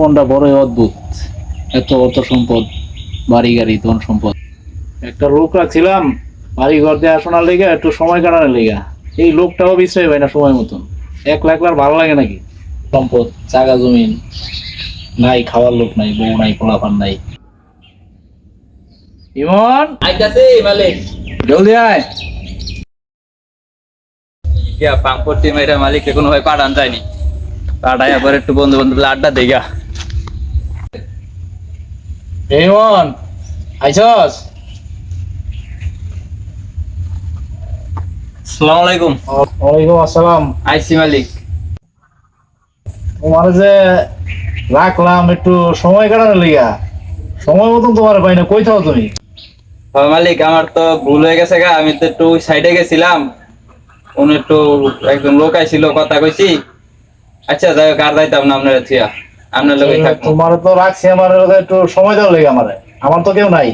জীবনটা বড়ই অদ্ভুত। এত অর্থ সম্পদ, বাড়ি গাড়ি, ধন সম্পদ। একটা লোক রাখছিলাম বাড়ি ঘর দেখাশোনার লেগে, একটু সময় কাটানোর লেগা। এই লোকটাও বিশ্রাই পায় না সময় মতন। 1 লাখ ভালো লাগে নাকি? সম্পদ, জায়গা জমিন নাই, খাওয়ার লোক নাই, বউ নাই, পোলাপান নাই। ইমন, আইতাছে মালিক। জলদি আয়। ইয়া পাম্পটি মেয়েরা মালিক কোনো ভাই পাঠান যায়নি। পাঠাই আবার একটু বন্ধু বান্ধব আড্ডা দেগা। ইমন, আইছস? আসসালামু আলাইকুম। ওয়ালাইকুম আসসালাম। আইসি মালিক। তোমার যে রাখলাম একটু সময় কাটানোর লেগা, সময় মতন তোমার পাই না। কই থাও তুমি? হ্যাঁ মালিক, আমার তো ভুল হয়ে গেছে গা। আমি তো একটু সাইডে গেছিলাম, উনি একটু একজন লোক আইছিল, কথা কইছি। আচ্ছা যাই হোক, আর যাইতাম না আপনার থিয়া, আপনার লোকই থাকবো। তোমার তো রাখছি, আমার লগে একটু সময় দেওয়ার লেগে। আমার তো কেউ নাই,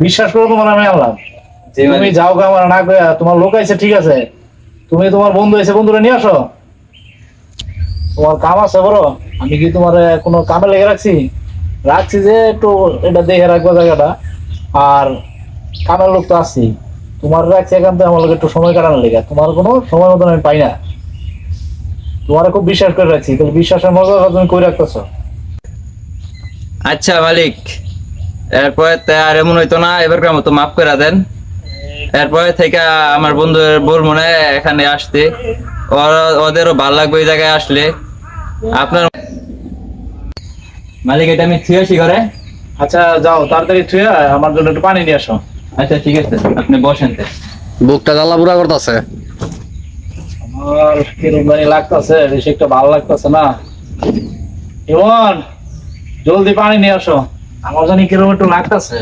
বিশ্বাস করে তোমার আমি আনলাম। জি তুমি মালিক। যাও গা, আমার না কইয়া। তোমার লোক আইছে ঠিক আছে, তুমি তোমার বন্ধু আইছে, বন্ধুরা নিয়ে আসো। তোমার কাম আছে বড়। আমি কি তোমার কোনো কামে লেগে রাখছি যে একটু এটা দেখে রাখবো জায়গাটা। আর কামের লোক তো আছি, তোমার রাখছি এখান থেকে আমার লোক একটু সময় কাটানোর লেগে। তোমার কোনো সময় মতন আমি পাই না। তোমার খুব বিশ্বাস করে রাখছি, তাহলে বিশ্বাসের মজা তুমি কই রাখতেছো। আচ্ছা মালিক, এরপরে আর এমন হইতো না, এবারকার মতো মাফ করে দেন। এরপরে থেকে আমার বন্ধুদের বলবো না এখানে আসতে, ওদেরও ভালো লাগবে এই জায়গায় আসলে। আপনার মালিক, এটা আমি থিয়েছি করে। আচ্ছা যাও, তাড়াতাড়ি থুয়ে আমার জন্য একটু পানি নিয়ে আসো। আচ্ছা ঠিক আছে, আপনি বসেন। বুকটা জ্বালা পুরা করতেছে। আমার কিরম জানি লাগতেছে, বেশি একটা ভালো লাগতেছে না। ইমন, জলদি পানি নিয়ে আসো, আমার জানি কিরম একটু লাগতেছে।